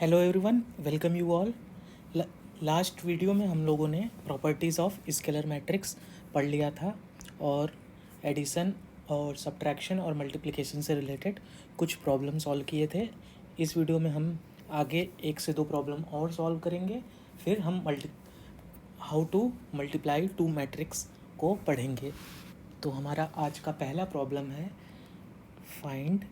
Hello everyone, welcome you all. Last video में हम लोगों ने प्रॉपर्टीज़ ऑफ स्केलर मैट्रिक्स पढ़ लिया था और एडिशन और सब्ट्रैक्शन और मल्टीप्लिकेशन से रिलेटेड कुछ प्रॉब्लम सॉल्व किए थे। इस वीडियो में हम आगे एक से दो प्रॉब्लम और सॉल्व करेंगे, फिर हम how to multiply two matrix को पढ़ेंगे। तो हमारा आज का पहला प्रॉब्लम है find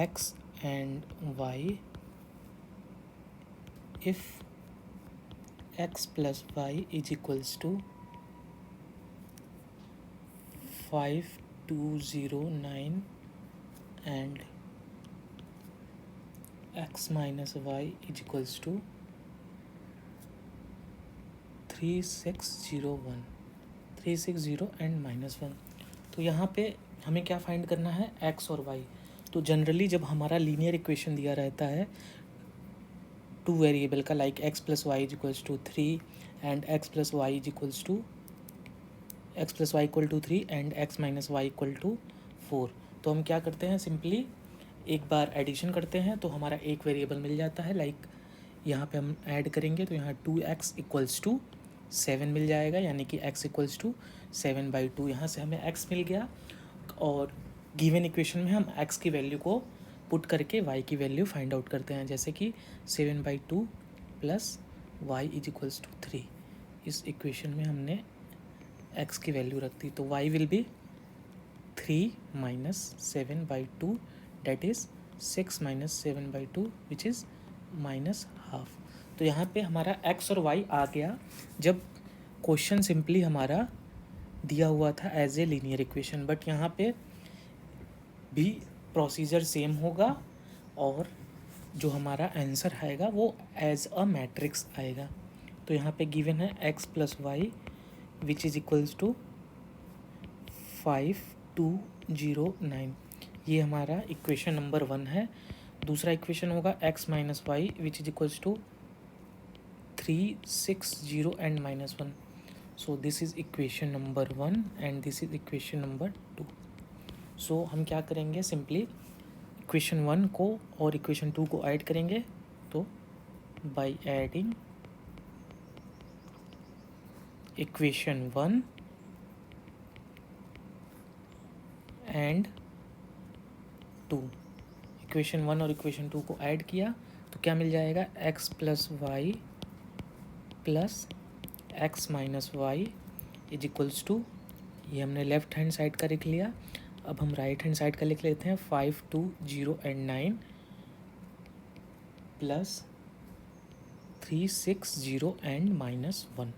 x and y if x plus y is equals to 5209 and x minus y is equals to 3601 and -1। तो यहाँ पे हमें क्या फाइंड करना है, x और y। तो जनरली जब हमारा लीनियर इक्वेशन दिया रहता है टू वेरिएबल का, like x plus Y is equals to 3 and x plus Y is equals to x plus Y equal to 3 and x minus Y equal to 4, तो हम क्या करते हैं, सिंपली एक बार एडिशन करते हैं तो हमारा एक वेरिएबल मिल जाता है। लाइक यहाँ पे हम ऐड करेंगे तो यहाँ 2x इक्वल्स टू 7 मिल जाएगा, यानी कि x इक्वल्स टू 7/2। यहाँ से हमें x मिल गया और गिवन इक्वेशन में हम x की वैल्यू को पुट करके y की वैल्यू फाइंड आउट करते हैं, जैसे कि 7/2 plus y is equals to 3। इस इक्वेशन में हमने x की वैल्यू रख दी, तो y will be 3 minus 7/2, that is 6 minus 7/2 which is -12। तो यहाँ पे हमारा x और y आ गया जब क्वेश्चन सिंपली हमारा दिया हुआ था as a linear equation, but यहाँ पे भी प्रोसीजर सेम होगा और जो हमारा आंसर आएगा वो एज अ मैट्रिक्स आएगा। तो यहाँ पे गिवन है x plus Y which is equals to 5209, ये हमारा इक्वेशन नंबर 1 है। दूसरा इक्वेशन होगा x minus Y which is equals to 360 and -1। So this is equation number 1 and this is equation number 2। So हम क्या करेंगे, सिंपली इक्वेशन 1 को और इक्वेशन 2 को ऐड करेंगे। तो by adding equation 1 and 2, equation 1 और इक्वेशन 2 को ऐड किया तो क्या मिल जाएगा, x plus Y plus X minus Y is equals to, ये हमने लेफ्ट हैंड साइड का लिख लिया। अब हम राइट हैंड साइड का लिख लेते हैं 520 एंड 9 प्लस 360 एंड -1,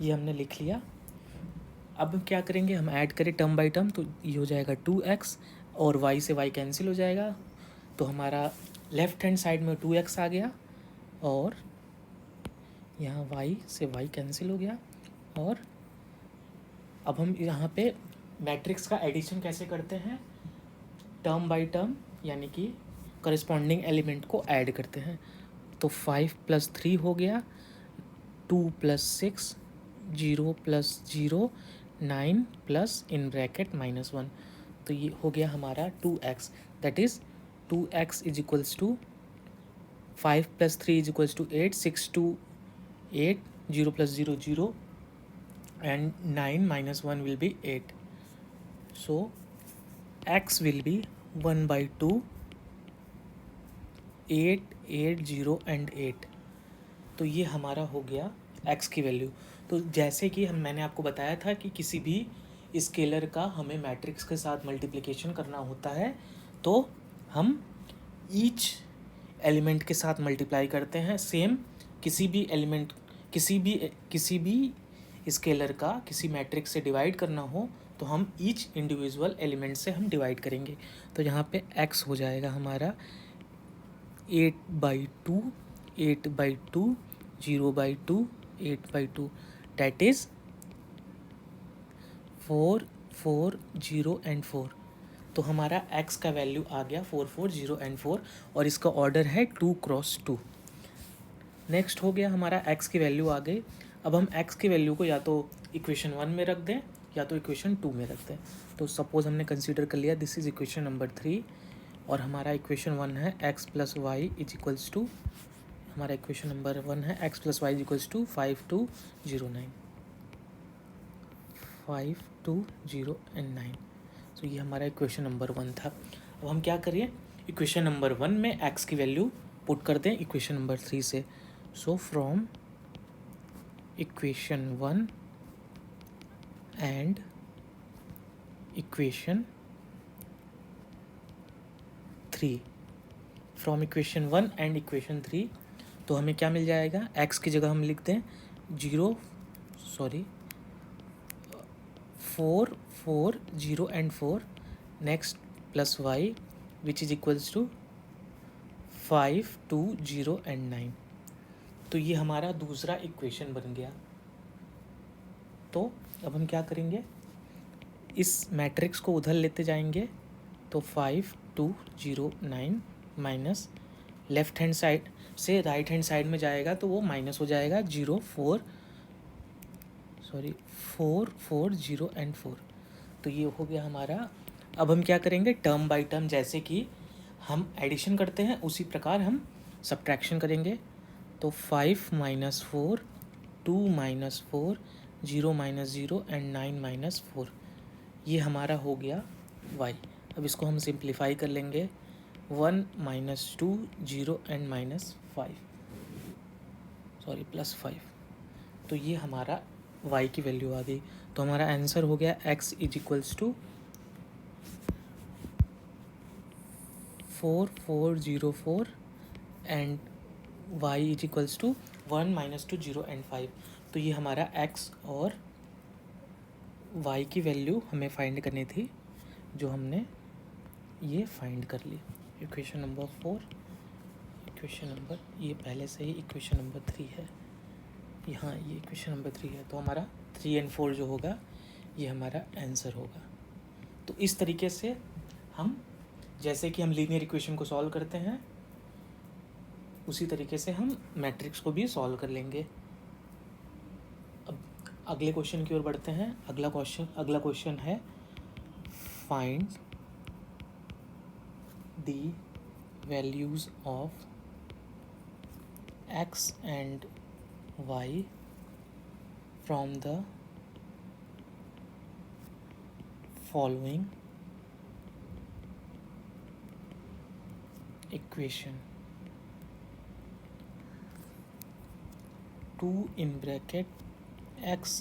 ये हमने लिख लिया। अब क्या करेंगे, हम ऐड करें टर्म बाय टर्म, तो ये हो जाएगा 2x और y से y कैंसिल हो जाएगा, तो हमारा लेफ्ट हैंड साइड में 2x आ गया और यहाँ y से y कैंसिल हो गया। और अब हम यहाँ पे मैट्रिक्स का एडिशन कैसे करते हैं, टर्म बाय टर्म, यानी कि करस्पॉन्डिंग एलिमेंट को ऐड करते हैं। तो 5 + 3 हो गया, 2 + 6, 0 + 0, 9 प्लस इन ब्रैकेट -1, तो ये हो गया हमारा 2x, that is 2x is equals to 5 + 3 is equals to 8, 6 2 8, 0 + 0 0 and 9 - 1 will be 8। so x will be 1/2, 8 8 0 and 8। तो ये हमारा हो गया x की वैल्यू। तो जैसे कि मैंने आपको बताया था कि किसी भी स्केलर का हमें मैट्रिक्स के साथ मल्टीप्लिकेशन करना होता है तो हम ईच एलिमेंट के साथ मल्टीप्लाई करते हैं। सेम किसी भी एलिमेंट, किसी भी स्केलर का किसी मैट्रिक्स से डिवाइड करना हो तो हम ईच इंडिविजुअल एलिमेंट से हम डिवाइड करेंगे। तो यहाँ पे x हो जाएगा हमारा 8/2, 8/2, 0/2, 8/2, that is 4 4 0 and 4। तो हमारा x का वैल्यू आ गया 4 4 0 and 4 और इसका ऑर्डर है 2 × 2। नेक्स्ट हो गया हमारा x की वैल्यू आ गई। अब हम x की वैल्यू को या तो इक्वेशन 1 में रख दें या तो इक्वेशन 2 में रख दें। तो सपोज हमने कंसीडर कर लिया दिस इज इक्वेशन नंबर 3, और हमारा इक्वेशन 1 है x plus Y is equals to, हमारा इक्वेशन नंबर 1 है x plus Y is equals to 5209, 5209। तो ये हमारा इक्वेशन नंबर 1 था। अब हम क्या करें, इक्वेशन नंबर 1 में x की वैल्यू पुट कर दें इक्वेशन नंबर 3 से। So from equation 1 and equation 3, from equation 1 and equation 3, तो हमें क्या मिल जाएगा, x की जगह हम लिख दें 4 4 0 and 4, next plus y which is equals to 5 2 0 and 9। तो ये हमारा दूसरा इक्वेशन बन गया। तो अब हम क्या करेंगे, इस मैट्रिक्स को उधर लेते जाएंगे, तो 5 2 0 9 माइनस लेफ्ट हैंड साइड से राइट हैंड साइड में जाएगा तो वो माइनस हो जाएगा 4 4 0 एंड 4। तो ये हो गया हमारा। अब हम क्या करेंगे, टर्म बाय टर्म, जैसे कि हम एडिशन करते हैं उसी प्रकार हम सब्ट्रैक्शन करेंगे। तो 5 minus 4 2 minus 4 0 minus 0 and 9 minus 4, ये हमारा हो गया y। अब इसको हम सिंप्लीफाई कर लेंगे, 1 माइनस 2 0 एंड माइनस 5 प्लस 5। तो ये हमारा y की वैल्यू आ गई। तो हमारा आंसर हो गया x is equals to 4404 and y is equals to 1 minus 2 0 and 5। तो ये हमारा x और y की वैल्यू हमें फाइंड करनी थी, जो हमने ये फाइंड कर ली। इक्वेशन नंबर 4, इक्वेशन नंबर, ये पहले से ही इक्वेशन नंबर 3 है, यहाँ ये इक्वेशन नंबर 3 है। तो हमारा 3 एंड 4 जो होगा ये हमारा आंसर होगा। तो इस तरीके से हम, जैसे कि हम लीनियर इक्वेशन को सॉल्व करते हैं उसी तरीके से हम मैट्रिक्स को भी सॉल्व कर लेंगे। अब अगले क्वेश्चन की ओर बढ़ते हैं। अगला क्वेश्चन है find the values of x and y from the following equation, 2 in bracket x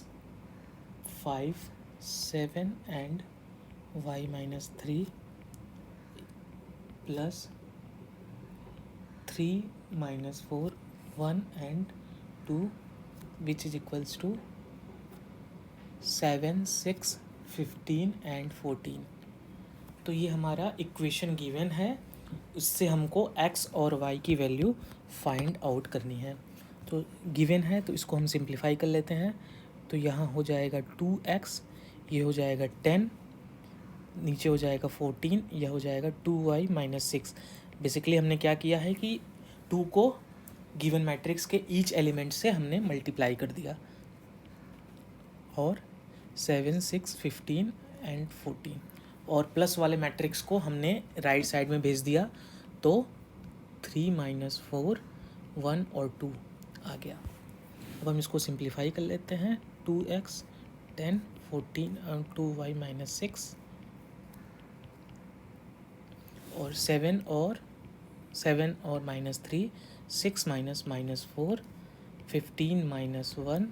5 7 and y minus 3 plus 3 minus 4 1 and 2 which is equals to 7 6 15 and 14। तो ये हमारा इक्वेशन गिवन है, इससे हमको x और y की वैल्यू फाइंड आउट करनी है। तो गिवन है तो इसको हम सिंप्लीफाई कर लेते हैं। तो यहाँ हो जाएगा 2x, ये हो जाएगा 10, नीचे हो जाएगा 14, यह हो जाएगा 2y माइनस 6। बेसिकली हमने क्या किया है कि 2 को गिवन मैट्रिक्स के ईच एलिमेंट से हमने मल्टीप्लाई कर दिया, और 7 6 15 एंड 14, और प्लस वाले मैट्रिक्स को हमने राइट साइड में भेज दिया, तो 3 माइनस 4 1 और 2 आ गया। अब हम इसको सिंप्लीफाई कर लेते हैं, 2x 10 14 और 2y माइनस 6, और 7 और minus 3 6 minus 4 15 minus 1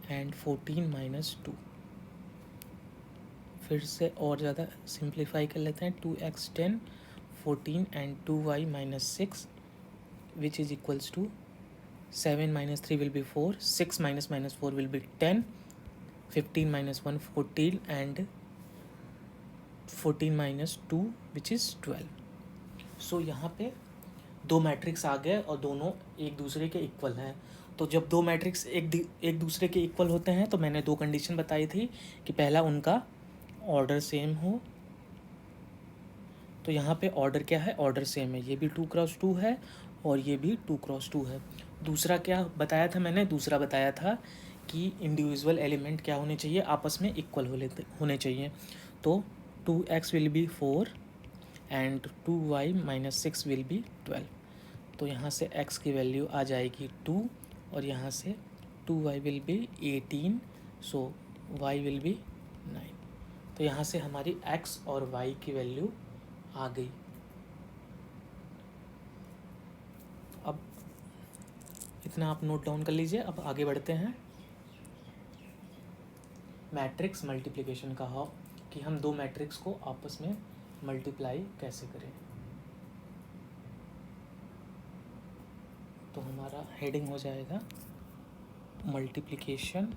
and 14 minus 2। फिर से और ज़्यादा सिंप्लीफाई कर लेते हैं, 2x 10 14 and 2y minus 6 which is equals to 7 minus 3 will be 4, 6 minus 4 will be 10, 15 minus 1 14 and 14 minus 2 which is 12। So यहाँ पे दो मैट्रिक्स आ गए और दोनों एक दूसरे के इक्वल हैं। तो जब दो मैट्रिक्स एक दूसरे के इक्वल होते हैं तो मैंने दो कंडीशन बताई थी कि पहला उनका ऑर्डर सेम हो। तो यहाँ पे ऑर्डर क्या है, ऑर्डर सेम है, ये भी 2x2 है और ये भी 2x2 है। दूसरा क्या बताया था मैंने, दूसरा बताया था कि इंडिविजुअल एलिमेंट क्या होने चाहिए, आपस में इक्वल होने चाहिए। तो 2x will be 4 and 2y minus 6 will be 12। तो यहाँ से x की वैल्यू आ जाएगी 2 और यहाँ से 2y will be 18, so y will be 9। तो यहाँ से हमारी x और y की वैल्यू आ गई। अब इतना आप नोट डाउन कर लीजिए। अब आगे बढ़ते हैं मैट्रिक्स मल्टीप्लिकेशन का, हाउ कि हम दो मैट्रिक्स को आपस में मल्टीप्लाई कैसे करें। तो हमारा हेडिंग हो जाएगा मल्टीप्लिकेशन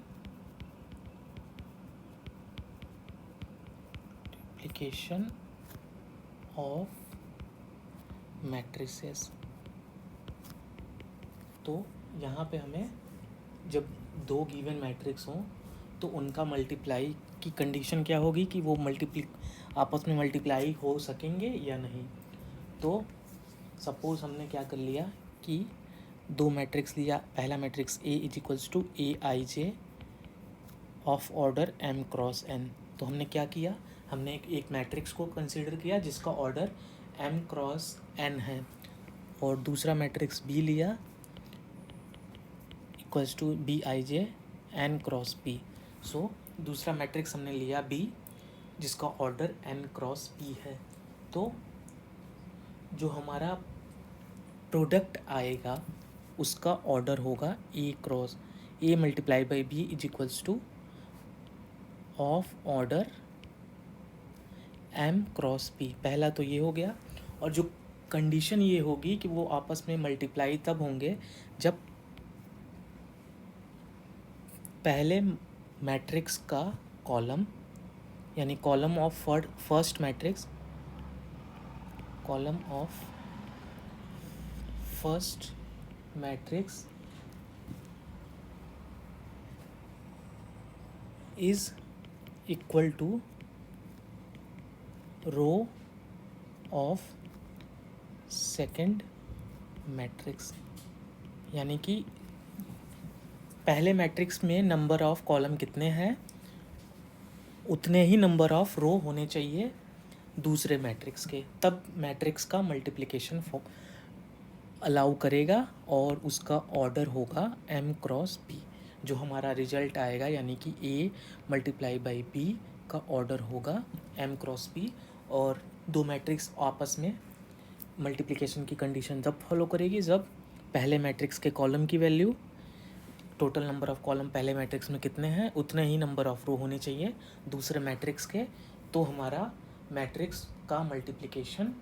ऑफ मैट्रिसेस। तो यहाँ पे हमें जब दो गिवन मैट्रिक्स हों तो उनका मल्टीप्लाई की कंडीशन क्या होगी कि वो आपस में मल्टीप्लाई हो सकेंगे या नहीं। तो सपोज़ हमने क्या कर लिया कि दो मैट्रिक्स लिया। पहला matrix A is equals to AIJ of order M cross N। तो हमने क्या किया, हमने एक मैट्रिक्स को कंसीडर किया जिसका ऑर्डर M क्रॉस N है, और दूसरा मैट्रिक्स B लिया equals to BIJ N cross P। So दूसरा मैट्रिक्स हमने लिया B जिसका ऑर्डर N क्रॉस P है। तो जो हमारा प्रोडक्ट आएगा उसका ऑर्डर होगा A multiply by B is equals two of order M cross P। पहला तो ये हो गया, और जो कंडीशन ये होगी कि वो आपस में मल्टीप्लाई तब होंगे जब पहले मैट्रिक्स का कॉलम, यानी column of first matrix, column of first matrix is equal to row of second matrix. यानी कि पहले मैट्रिक्स में नंबर ऑफ कॉलम कितने हैं उतने ही नंबर ऑफ रो होने चाहिए दूसरे मैट्रिक्स के, तब मैट्रिक्स का मल्टीप्लिकेशन अलाउ करेगा और उसका ऑर्डर होगा M क्रॉस P। जो हमारा रिजल्ट आएगा यानी कि A मल्टीप्लाई बाई B का ऑर्डर होगा M क्रॉस P। और दो मैट्रिक्स आपस में मल्टीप्लिकेशन की कंडीशन तब फॉलो करेगी जब पहले मैट्रिक्स के कॉलम की value, total number of column पहले मैट्रिक्स में कितने हैं उतने ही नंबर ऑफ रो होने चाहिए दूसरे मैट्रिक्स के, तो हमारा मैट्रिक्स का मल्टीप्लिकेशन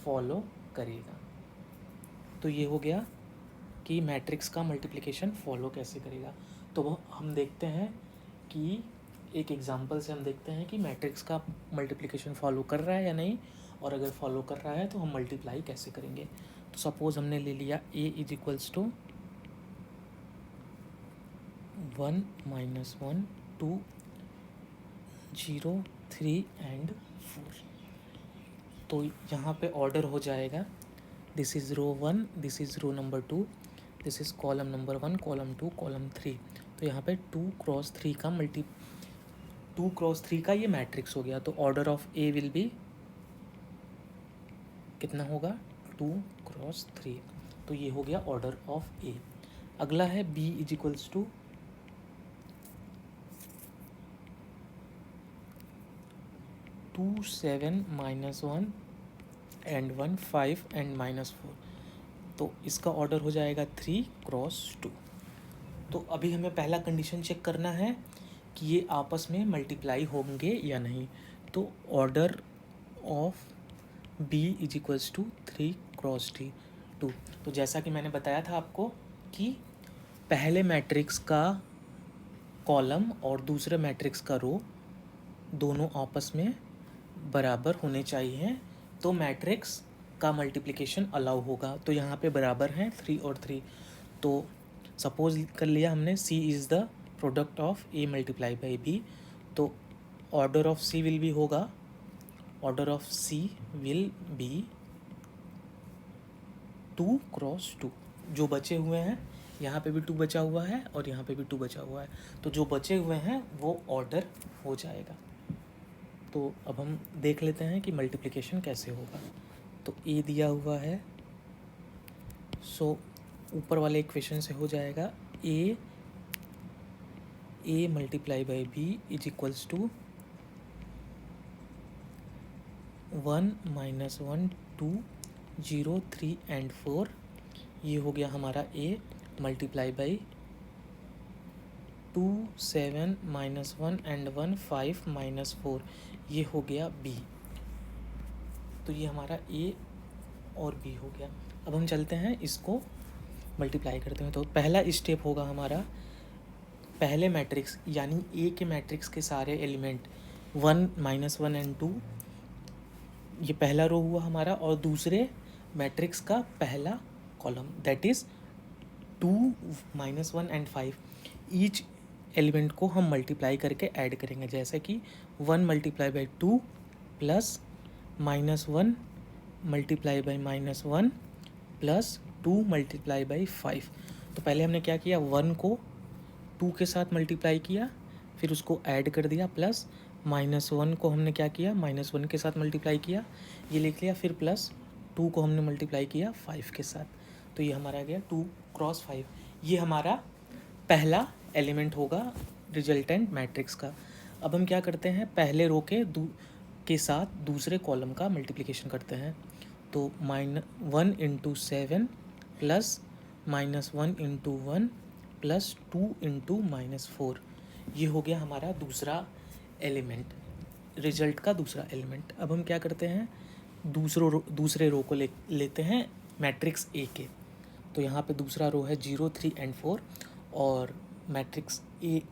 फॉलो करेगा। तो ये हो गया कि मैट्रिक्स का मल्टीप्लिकेशन फॉलो कैसे करेगा। तो वो हम देखते हैं कि एक एग्जांपल से हम देखते हैं कि मैट्रिक्स का मल्टीप्लिकेशन फॉलो कर रहा है या नहीं, और अगर फॉलो कर रहा है तो हम मल्टीप्लाई कैसे करेंगे। तो सपोज़ हमने ले लिया A is equals to 1 minus 1 2 0 3 and 4। तो यहाँ पे ऑर्डर हो जाएगा, this is row 1, this is row number 2, this is column number 1, column 2, column 3। तो यहाँ पे 2 क्रॉस 3 का ये मैट्रिक्स हो गया। तो order of A will be कितना होगा 2 क्रॉस 3। तो ये हो गया ऑर्डर ऑफ A। अगला है B is equals to 2 7 minus 1 and 1 5 and minus 4। तो इसका ऑर्डर हो जाएगा 3 क्रॉस 2। तो अभी हमें पहला कंडीशन चेक करना है कि ये आपस में मल्टीप्लाई होंगे या नहीं। तो order of B is equals to 3 cross 2। तो जैसा कि मैंने बताया था आपको कि पहले मैट्रिक्स का कॉलम और दूसरे मैट्रिक्स का रो दोनों आपस में बराबर होने चाहिए तो मैट्रिक्स का मल्टीप्लिकेशन अलाउ होगा। तो यहाँ पे बराबर हैं 3 और 3। तो सपोज कर लिया हमने C is the product of A multiply by B। तो order of C will be होगा, order of C will be 2 cross 2। जो बचे हुए हैं यहाँ पे भी 2 बचा हुआ है और यहाँ पे भी 2 बचा हुआ है, तो जो बचे हुए हैं वो ऑर्डर हो जाएगा। तो अब हम देख लेते हैं कि मल्टीप्लिकेशन कैसे होगा। तो ए दिया हुआ है, सो ऊपर वाले इक्वेशन से हो जाएगा A multiply by B is equals to 1 -1 2 0 3 and 4। ये हो गया हमारा ए मल्टीप्लाई बाई 2 7 -1 एंड 1 5 -4। ये हो गया बी। तो ये हमारा ए और बी हो गया। अब हम चलते हैं इसको मल्टीप्लाई करते हैं। तो पहला स्टेप होगा हमारा, पहले मैट्रिक्स यानी ए के मैट्रिक्स के सारे एलिमेंट 1 -1 एंड 2, ये पहला रो हुआ हमारा, और दूसरे मैट्रिक्स का पहला column that is 2 -1 and 5। Each element को हम मल्टीप्लाई करके ऐड करेंगे, जैसे कि 1 multiply by 2 plus -1 multiply by -1 plus 2 multiply by 5। तो पहले हमने क्या किया, 1 को 2 के साथ मल्टीप्लाई किया, फिर उसको ऐड कर दिया, प्लस -1 को हमने क्या किया, -1 के साथ मल्टीप्लाई किया, ये लिख लिया, फिर प्लस 2 को हमने मल्टीप्लाई किया 5 के साथ। तो ये हमारा गया 2 क्रॉस 5। ये हमारा पहला एलिमेंट होगा रिजल्टेंट मैट्रिक्स का। अब हम क्या करते हैं, पहले रो के साथ दूसरे कॉलम का मल्टीप्लिकेशन करते हैं। तो -1 × 7 प्लस -1 × 1 प्लस 2 × -4। ये हो गया हमारा दूसरा एलिमेंट, रिजल्ट का दूसरा एलिमेंट। अब हम क्या करते हैं, दूसरे रो को लेते हैं मैट्रिक्स ए के। तो यहाँ पे दूसरा रो है 0 3 एंड 4, और मैट्रिक्स ए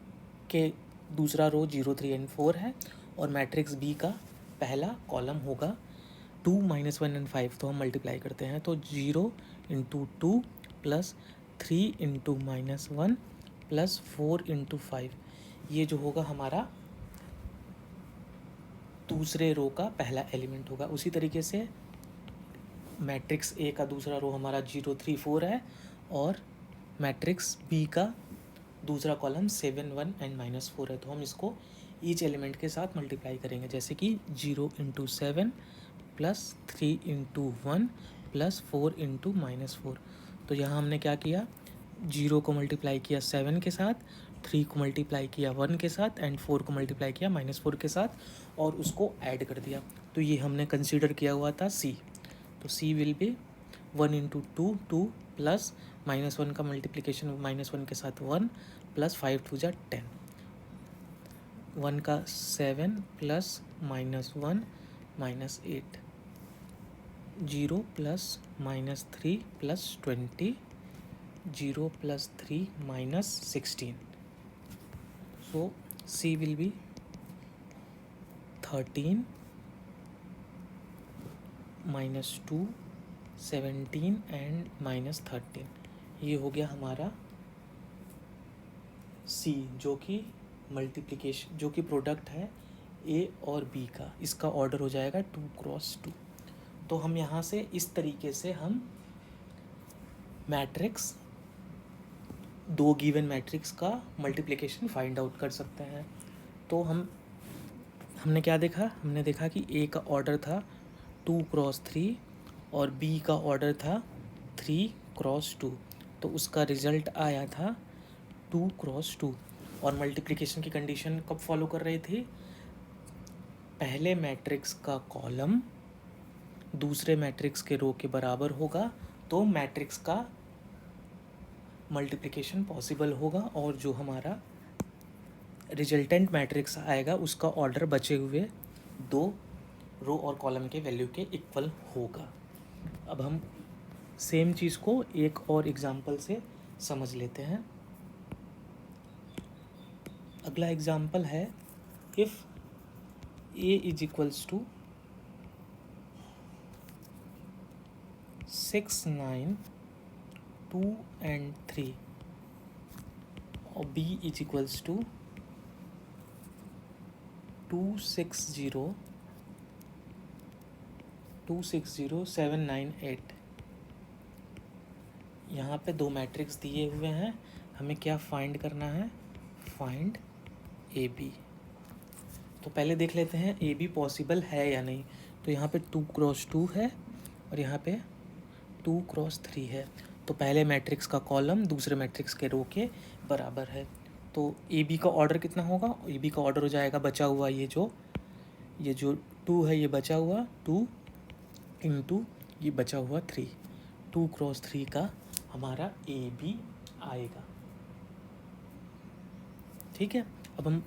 के दूसरा रो 0 3 एंड 4 है, और मैट्रिक्स बी का पहला कॉलम होगा 2 -1 एंड 5। तो हम मल्टीप्लाई करते हैं, तो 0 × 2 प्लस 3 × -1 प्लस 4 × 5। ये जो होगा हमारा दूसरे रो का पहला एलिमेंट होगा। उसी तरीके से मैट्रिक्स ए का दूसरा रो हमारा 0 3 4 है, और मैट्रिक्स बी का दूसरा कॉलम 7 1 एंड -4 है। तो हम इसको ईच एलिमेंट के साथ मल्टीप्लाई करेंगे, जैसे कि 0 × 7 प्लस 3 × 1 प्लस 4 × -4। तो यहाँ हमने क्या किया, 0 को मल्टीप्लाई किया 7 के साथ, 3 को मल्टीप्लाई किया 1 के साथ, एंड 4 को मल्टीप्लाई किया -4 के साथ, और उसको ऐड कर दिया। तो ये हमने कंसीडर किया हुआ था सी। तो सी विल बी 1 × 2 2 प्लस -1 का मल्टीप्लिकेशन -1 के साथ 1 प्लस 5 2 जा 10, 1 का 7 plus -1 -8, 0 plus -3 plus 20, 0 plus 3 -16। So C will be 13 -2 17 and -13। ये हो गया हमारा C, जो कि मल्टीप्लिकेशन, जो कि प्रोडक्ट है A और B का। इसका ऑर्डर हो जाएगा 2 × 2। तो हम यहाँ से इस तरीके से हम मैट्रिक्स, दो गिवन मैट्रिक्स का मल्टीप्लिकेशन फाइंड आउट कर सकते हैं। तो हमने क्या देखा, हमने देखा कि A का ऑर्डर था 2 × 3 और B का ऑर्डर था 3 × 2। तो उसका रिज़ल्ट आया था 2 × 2। और मल्टीप्लिकेशन की कंडीशन कब फॉलो कर रही थी, पहले मैट्रिक्स का कॉलम दूसरे मैट्रिक्स के रो के बराबर होगा तो मैट्रिक्स का मल्टीप्लिकेशन पॉसिबल होगा, और जो हमारा रिजल्टेंट मैट्रिक्स आएगा उसका ऑर्डर बचे हुए दो रो और कॉलम के वैल्यू के इक्वल होगा। अब हम सेम चीज़ को एक और एग्जांपल से समझ लेते हैं। अगला एग्जांपल है, if A is equals to 6 9 2 and 3 और B इज इक्वल्स टू 2 6 0 2 6 0 7 9 8। यहाँ पे दो मैट्रिक्स दिए हुए हैं, हमें क्या फाइंड करना है, फाइंड AB। तो पहले देख लेते हैं ए बी पॉसिबल है या नहीं। तो यहाँ पे 2 क्रॉस 2 है और यहाँ पे 2 क्रॉस 3 है। तो पहले मैट्रिक्स का कॉलम दूसरे मैट्रिक्स के रो के बराबर है। तो ए बी का ऑर्डर कितना होगा, ए बी का ऑर्डर हो जाएगा बचा हुआ ये जो 2 है ये बचा हुआ 2 इंटू ये बचा हुआ 3, 2 क्रॉस 3 का हमारा ए बी आएगा। ठीक है, अब हम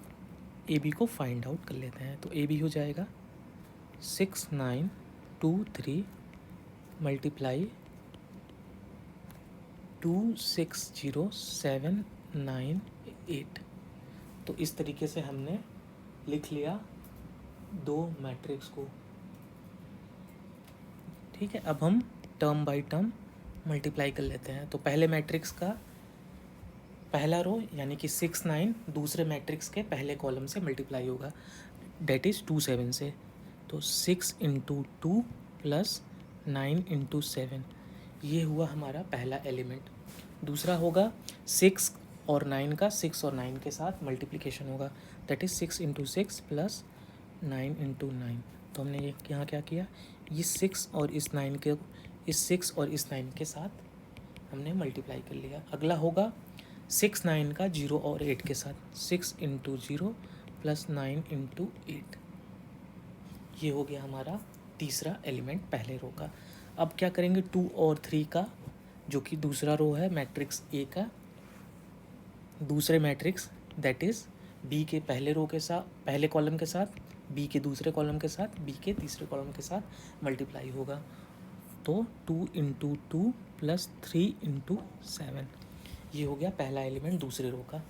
ए बी को फाइंड आउट कर लेते हैं। तो ए बी हो जाएगा 6 9 2 3 मल्टीप्लाई 2 6 0 7 9 8। तो इस तरीके से हमने लिख लिया दो मैट्रिक्स को। ठीक है, अब हम टर्म बाय टर्म मल्टीप्लाई कर लेते हैं। तो पहले मैट्रिक्स का पहला रो यानी कि 6 9 दूसरे मैट्रिक्स के पहले कॉलम से मल्टीप्लाई होगा, डेट इज़ 2 7 से। तो 6 इंटू 2 प्लस 9 इंटू 7, ये हुआ हमारा पहला एलिमेंट। दूसरा होगा 6 और 9 का 6 और 9 के साथ मल्टीप्लिकेशन होगा, that is 6 into 6 plus 9 into 9। तो हमने ये यहाँ क्या किया, ये 6 और इस 9 के साथ हमने मल्टीप्लाई कर लिया। अगला होगा 6 9 का 0 और 8 के साथ, 6 इंटू 0 प्लस 9 इंटू 8। ये हो गया हमारा तीसरा एलिमेंट पहले रो का। अब क्या करेंगे, 2 और 3 का जो कि दूसरा रो है मैट्रिक्स ए का, दूसरे मैट्रिक्स दैट इज़ बी के पहले रो के साथ पहले कॉलम के साथ, बी के दूसरे कॉलम के साथ, बी के तीसरे कॉलम के साथ मल्टीप्लाई होगा। तो 2 इंटू 2 प्लस 3 इंटू 7, ये हो गया पहला एलिमेंट दूसरे रो का।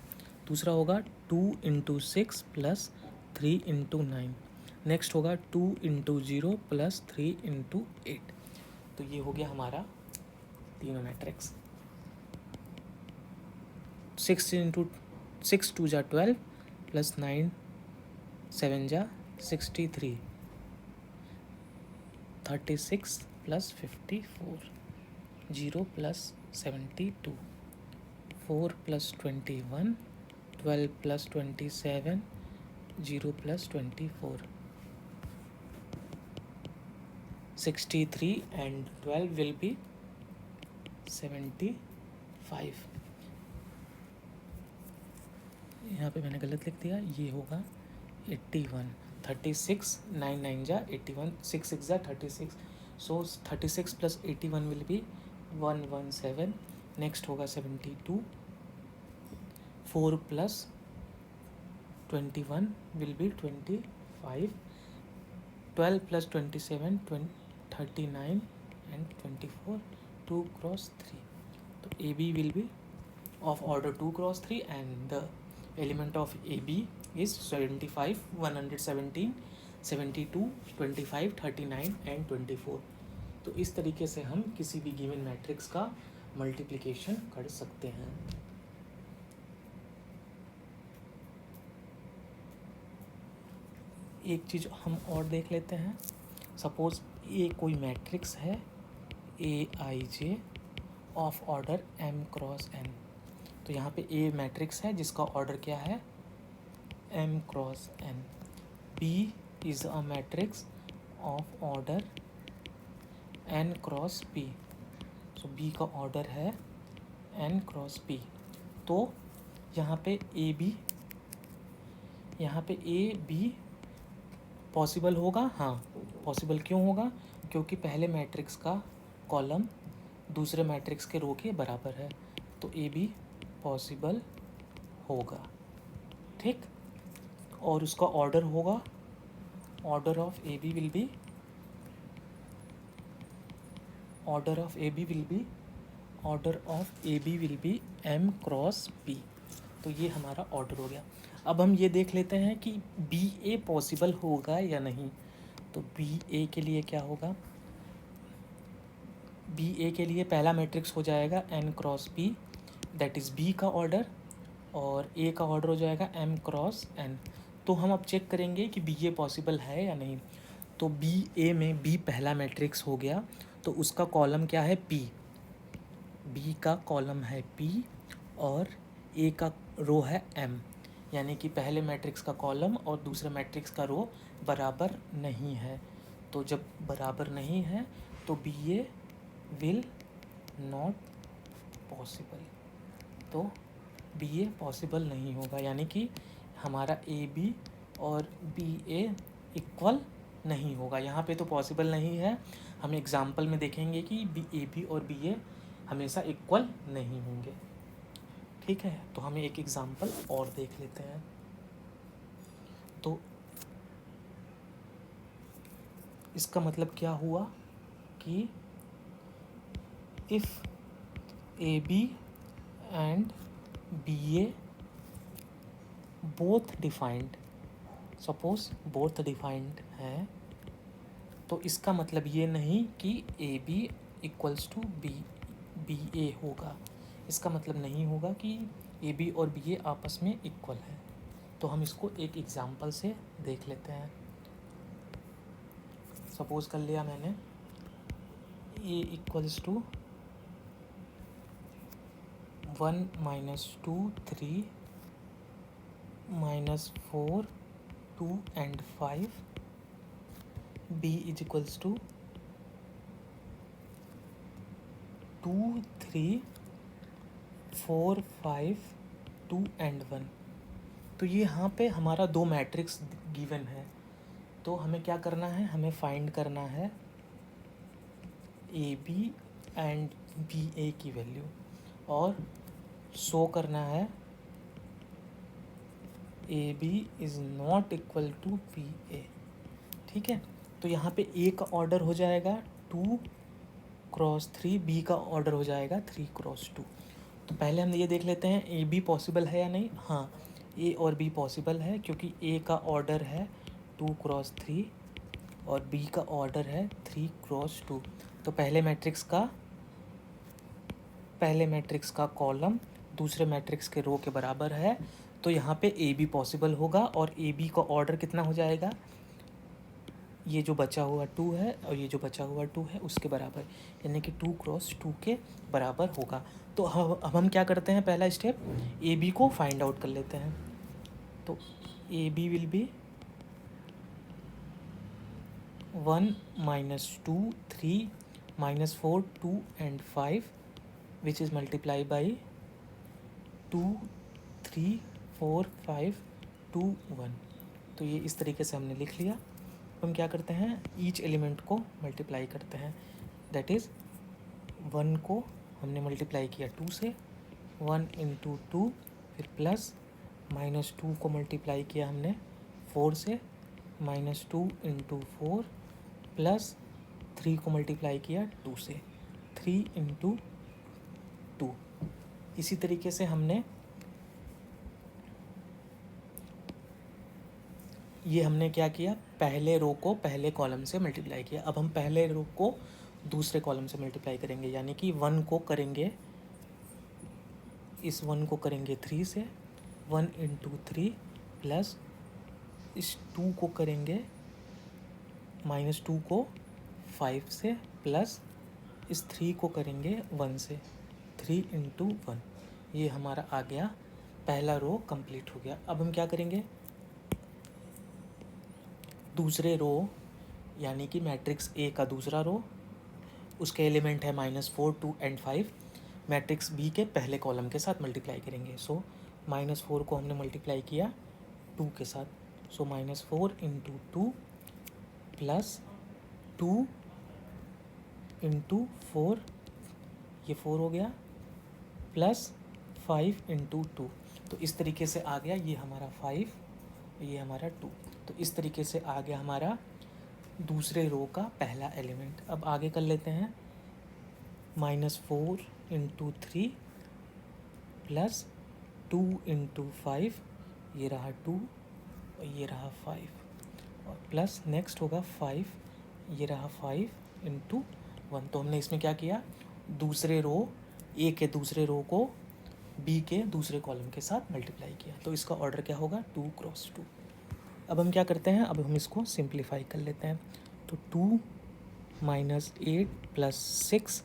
दूसरा होगा 2 इंटू 6 प्लस 3 इंटू 9। नेक्स्ट होगा 2 इंटू 0 प्लस 3 इंटू 8। तो ये हो गया हमारा तीनों मैट्रिक्स। 6 2 जा 12 प्लस 9 7 जा 63, 36 plus 54, 0 plus 72, 4 plus 21, 12 plus 27, 0 plus 24, 63 and 12 will be 75। यहाँ पे मैंने गलत लिख दिया, ये होगा 81। 36 9 9 जा 81, 6 6 जा 36, so 36 plus 81 will be 117। Next होगा 72, 4 plus 21 will be 25, 12 plus 27 39 and 24, 2 cross 3। तो A B will be of order 2 cross 3 and the element of AB is 75 117 72 25 39 and 24। तो इस तरीके से हम किसी भी गिवन मैट्रिक्स का मल्टीप्लिकेशन कर सकते हैं। एक चीज़ हम और देख लेते हैं। सपोज ये कोई मैट्रिक्स है AIJ of order M cross N। तो यहाँ पे ए मैट्रिक्स है जिसका ऑर्डर क्या है M cross N। B is a matrix of order N cross P। So B का ऑर्डर है N क्रॉस P। तो यहाँ पे ए बी पॉसिबल होगा, हाँ पॉसिबल क्यों होगा, क्योंकि पहले मैट्रिक्स का कॉलम दूसरे मैट्रिक्स के रो के बराबर है। तो ए बी पॉसिबल होगा, ठीक। और उसका ऑर्डर होगा, order of A B will be M cross P. तो ये हमारा ऑर्डर हो गया। अब हम ये देख लेते हैं कि बी ए पॉसिबल होगा या नहीं। तो बी ए के लिए क्या होगा, बी ए के लिए पहला मैट्रिक्स हो जाएगा N cross P, that is B का ऑर्डर, और ए का ऑर्डर हो जाएगा एम क्रॉस एन। तो हम अब चेक करेंगे कि बी ए पॉसिबल है या नहीं। तो बी ए में बी पहला मैट्रिक्स हो गया, तो उसका कॉलम क्या है पी, बी का कॉलम है पी और ए का रो है एम। यानी कि पहले मैट्रिक्स का कॉलम और दूसरे मैट्रिक्स का रो बराबर नहीं है। तो जब बराबर नहीं है तो B A will not possible, तो बी ए पॉसिबल नहीं होगा, यानी कि हमारा ए बी और बी ए इक्वल नहीं होगा। यहाँ पे तो पॉसिबल नहीं है, हम एग्जाम्पल में देखेंगे कि बी ए बी और बी ए हमेशा इक्वल नहीं होंगे। ठीक है, तो हमें एक एग्जाम्पल और देख लेते हैं। तो इसका मतलब क्या हुआ कि if A B and B A both defined, suppose both defined है, तो इसका मतलब ये नहीं कि A B equals to B A होगा। इसका मतलब नहीं होगा कि ए बी और बी ए आपस में इक्वल है। तो हम इसको एक एग्जांपल से देख लेते हैं। सपोज कर लिया मैंने ए equals to 1 - 2 3 -4 2 and 5, b is equals to 2 3 4 5 2 and 1। तो ये यहाँ पे हमारा दो मैट्रिक्स गिवन है, तो हमें क्या करना है, हमें फाइंड करना है A B and B A की वैल्यू और शो करना है A B is not equal to B A. ठीक है, तो यहाँ पे ए का ऑर्डर हो जाएगा 2x3, बी का ऑर्डर हो जाएगा 3x2। तो पहले हम ये देख लेते हैं ए बी पॉसिबल है या नहीं। हाँ, ए और बी पॉसिबल है क्योंकि ए का ऑर्डर है 2x3 और बी का ऑर्डर है 3x2। तो पहले मैट्रिक्स का कॉलम दूसरे मैट्रिक्स के रो के बराबर है, तो यहाँ पे ए बी पॉसिबल होगा और ए बी का ऑर्डर कितना हो जाएगा, ये जो बचा हुआ 2 है और ये जो बचा हुआ 2 है उसके बराबर, यानी कि 2x2 के बराबर होगा। तो अब हम क्या करते हैं, पहला स्टेप ए बी को फाइंड आउट कर लेते हैं। तो A B will B 1 - 2 3 -4 2 and 5 which is multiply by 2 3 4 5 2 1। तो ये इस तरीके से हमने लिख लिया। हम क्या करते हैं, ईच एलिमेंट को मल्टीप्लाई करते हैं। दैट इज़ 1 को हमने मल्टीप्लाई किया 2 से, 1 × 2, फिर प्लस -2 को मल्टीप्लाई किया हमने 4 से, -2 × 4 प्लस 3 को मल्टीप्लाई किया 2 से, 3 × 2। इसी तरीके से हमने क्या किया, पहले रो को पहले कॉलम से मल्टीप्लाई किया। अब हम पहले रो को दूसरे कॉलम से मल्टीप्लाई करेंगे, यानी कि 1 को करेंगे, इस 1 को करेंगे 3 से, 1 × 3 प्लस इस 2 को करेंगे -2 को 5 से, प्लस इस 3 को करेंगे 1 से, 3 × 1। ये हमारा आ गया, पहला रो कंप्लीट हो गया। अब हम क्या करेंगे, दूसरे रो यानी कि मैट्रिक्स ए का दूसरा रो, उसके एलिमेंट है -4 2 and 5, मैट्रिक्स बी के पहले कॉलम के साथ मल्टीप्लाई करेंगे। सो -4 को हमने मल्टीप्लाई किया 2 के साथ, सो -4 × 2 प्लस 2 × 4, ये 4 हो गया, प्लस 5 × 2। तो इस तरीके से आ गया, ये हमारा 5, ये हमारा 2। तो इस तरीके से आ गया हमारा दूसरे रो का पहला एलिमेंट। अब आगे कर लेते हैं, -4 × 3 प्लस 2 × 5, ये रहा 2 और ये रहा 5, और प्लस नेक्स्ट होगा 5, ये रहा 5 × 1। तो हमने इसमें क्या किया, दूसरे रो ए के दूसरे रो को बी के दूसरे कॉलम के साथ मल्टीप्लाई किया। तो इसका ऑर्डर क्या होगा, 2x2। अब हम क्या करते हैं, अब हम इसको सिंप्लीफाई कर लेते हैं। तो 2 - 8 + 6,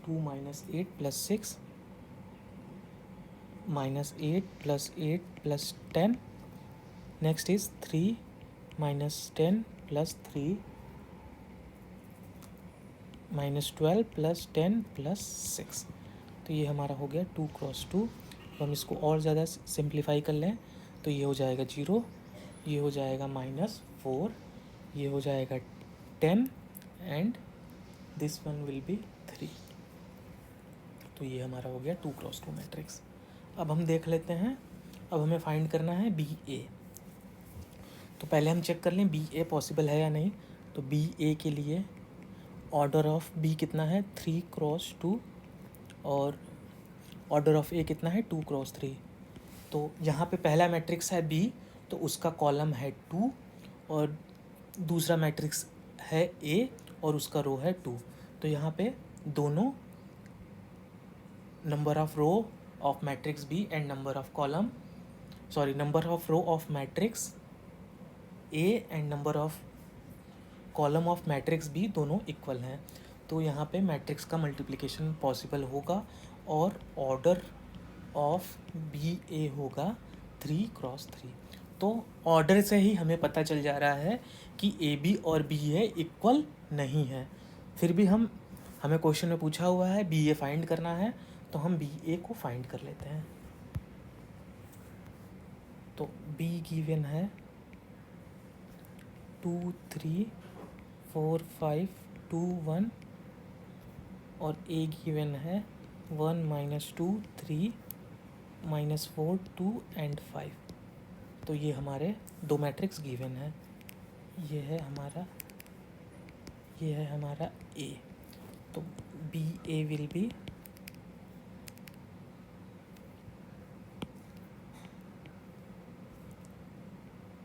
2 - 8 + 6 -8 + 8 + 10. Next is 3 - 10 + 3 -12 + 10 + 6. तो ये हमारा हो गया 2 × 2. तो हम इसको और ज़्यादा सिंप्लीफाई कर लें तो ये हो जाएगा 0, ये हो जाएगा -4, ये हो जाएगा 10 and this one will be 3. तो ये हमारा हो गया 2 × 2 मैट्रिक्स. अब हम देख लेते हैं. अब हमें फाइंड करना है BA. तो पहले हम चेक कर लें BA पॉसिबल है या नहीं. तो BA के लिए ऑर्डर ऑफ B कितना है 3 × 2 और ऑर्डर ऑफ A कितना है 2 × 3. तो यहाँ पे पहला मैट्रिक्स है B, तो उसका कॉलम है 2 और दूसरा मैट्रिक्स है A और उसका रो है 2. तो यहाँ पे दोनों number of row of matrix B and number of row of matrix A and number of column of matrix B दोनों इक्वल हैं. तो यहाँ पे मैट्रिक्स का मल्टीप्लिकेशन पॉसिबल होगा और ऑर्डर ऑफ BA होगा 3 × 3. तो ऑर्डर से ही हमें पता चल जा रहा है कि AB और BA इक्वल नहीं है. फिर भी हमें क्वेश्चन में पूछा हुआ है BA फाइंड करना है, तो हम BA को फाइंड कर लेते हैं. तो B गिवन है 2 3 4 5 2 1 और A गिवन है 1 - 2 3 -4 2 एंड 5. तो ये हमारे दो मैट्रिक्स गिवन है. ये है हमारा A. तो BA will be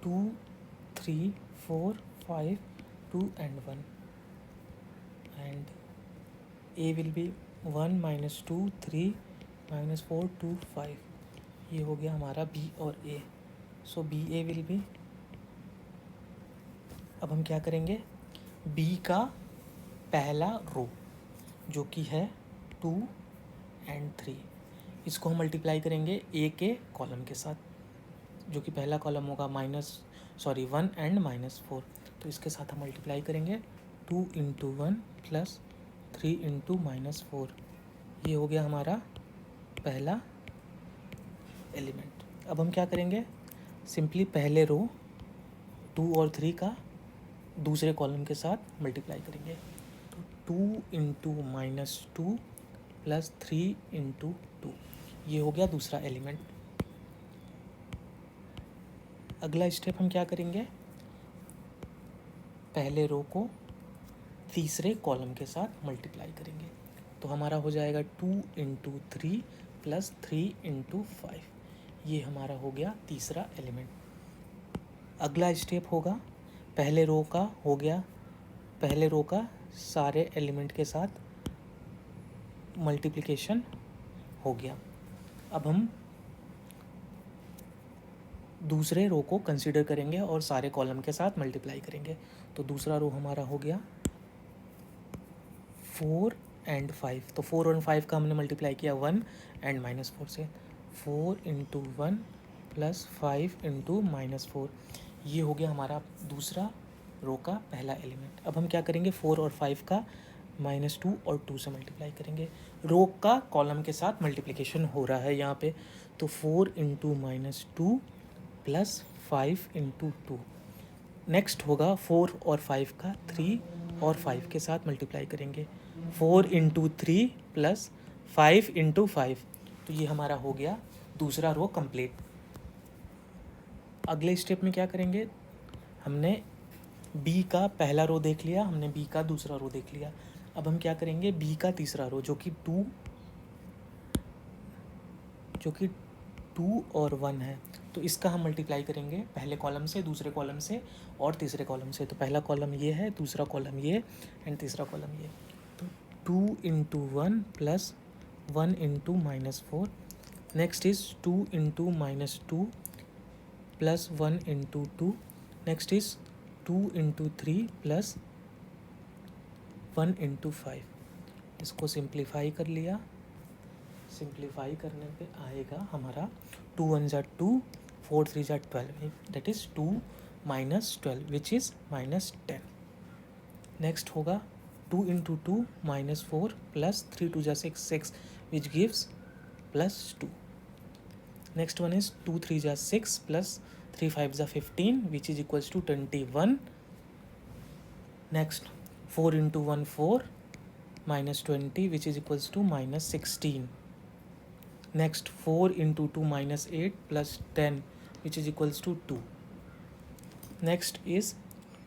2 3 4 5 2 and 1 and A will be 1 - 2 3 -4 2 5. ये हो गया हमारा B और A. So BA will be, अब हम क्या करेंगे B का पहला रो जो कि है 2 and 3, इसको हम मल्टीप्लाई करेंगे A के कॉलम के साथ, जो कि पहला कॉलम होगा 1 and -4. तो इसके साथ हम मल्टीप्लाई करेंगे 2 × 1 + 3 × -4. ये हो गया हमारा पहला एलिमेंट. अब हम क्या करेंगे सिंपली पहले रो 2 और 3 का दूसरे कॉलम के साथ मल्टीप्लाई करेंगे. तो 2 × -2 + 3 × 2. ये हो गया दूसरा एलिमेंट. अगला स्टेप हम क्या करेंगे, पहले रो को तीसरे कॉलम के साथ मल्टीप्लाई करेंगे. तो हमारा हो जाएगा 2 × 3 + 3 × 5. ये हमारा हो गया तीसरा एलिमेंट. अगला स्टेप होगा पहले रो का सारे एलिमेंट के साथ मल्टीप्लिकेशन हो गया. अब हम दूसरे रो को कंसीडर करेंगे और सारे कॉलम के साथ मल्टीप्लाई करेंगे. तो दूसरा रो हमारा हो गया 4 and 5. तो 4 और 5 का हमने मल्टीप्लाई किया 1 and -4 से. 4 × 1 + 5 × -4. ये हो गया हमारा दूसरा रो का पहला एलिमेंट. अब हम क्या करेंगे 4 और 5 का -2 और 2 से मल्टीप्लाई करेंगे. रो का कॉलम के साथ मल्टीप्लिकेशन हो रहा है यहाँ पे. तो 4 × -2 + 5 × 2. नेक्स्ट होगा 4 और 5 का 3 और 5 के साथ मल्टीप्लाई करेंगे. 4 × 3 + 5 × 5. तो ये हमारा हो गया दूसरा रो कंप्लीट. अगले स्टेप में क्या करेंगे, हमने B का पहला रो देख लिया, हमने B का दूसरा रो देख लिया. अब हम क्या करेंगे B का तीसरा रो जो कि 2 और 1 है. तो इसका हम मल्टीप्लाई करेंगे पहले कॉलम से, दूसरे कॉलम से और तीसरे कॉलम से. तो पहला कॉलम ये है, दूसरा कॉलम ये एंड तीसरा कॉलम ये. तो 2 × 1 + 1 × -4. Next is 2 × -2 + 1 × 2. Next is 2 × 3 + 1 × 5. इसको सिंप्लीफाई कर लिया सिंप्लीफाई करने पे आएगा हमारा 2 1 ज़ा 2, 4 3 ज़ा 12, that is 2 minus 12 which is minus 10. Next होगा 2 इंटू 2 माइनस 4 प्लस 3 2 ज़ा 6 6 which gives plus 2. Next one is 2 3 ज़ा 6 प्लस 3 5 ज़ा 15 which is equals to 21. Next 4 into 1 4 minus 20 which is equals to minus 16. Next 4 into 2 minus 8 plus 10 which is equals to 2. Next is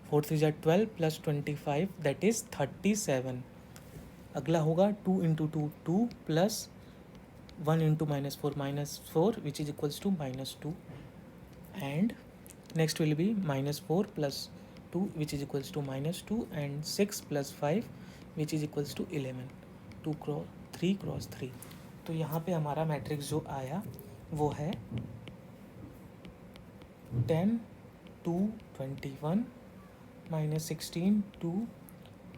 4 3 ज़ा 12 plus 25 that is 37. अगला होगा 2 into 2 2 plus 1 into minus 4 which is equals to minus 2. And next will be minus 4 plus 2 which is equals to minus 2 and 6 plus 5 which is equals to 11. 3 cross 3. तो यहाँ पे हमारा matrix जो आया वो है 10 2 21 minus 16 2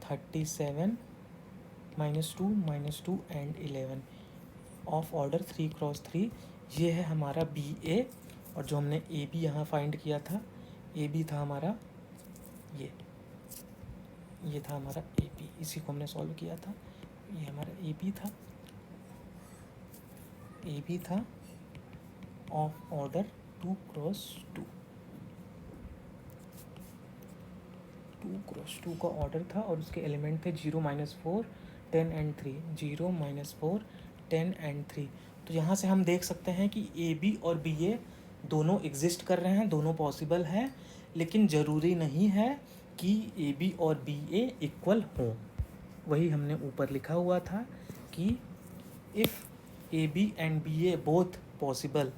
37 -2 and 11 of order 3 cross 3. ये है हमारा बी ए. और जो हमने ए बी यहाँ फाइंड किया था, ए बी था हमारा ये था हमारा ए बी. इसी को हमने सॉल्व किया था. ये हमारा ए बी था ऑफ ऑर्डर 2 क्रॉस 2 का ऑर्डर था और उसके एलिमेंट थे 0 -4 10 एंड 3. 0 -4 10 एंड 3. तो यहाँ से हम देख सकते हैं कि ए बी और बी ए दोनों एग्जिस्ट कर रहे हैं, दोनों पॉसिबल हैं, लेकिन ज़रूरी नहीं है कि ए बी और बी ए इक्वल हों. वही हमने ऊपर लिखा हुआ था कि if A B and B A both possible,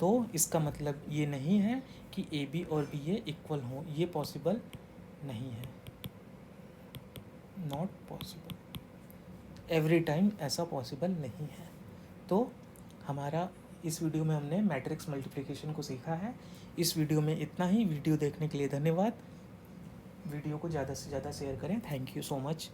तो इसका मतलब ये नहीं है कि ए बी और बी ए इक्वल हों. ये पॉसिबल नहीं है, नॉट पॉसिबल. एवरी टाइम ऐसा पॉसिबल नहीं है. तो हमारा इस वीडियो में हमने मैट्रिक्स मल्टीप्लिकेशन को सीखा है. इस वीडियो में इतना ही. वीडियो देखने के लिए धन्यवाद. वीडियो को ज़्यादा से ज़्यादा शेयर करें. Thank you so much.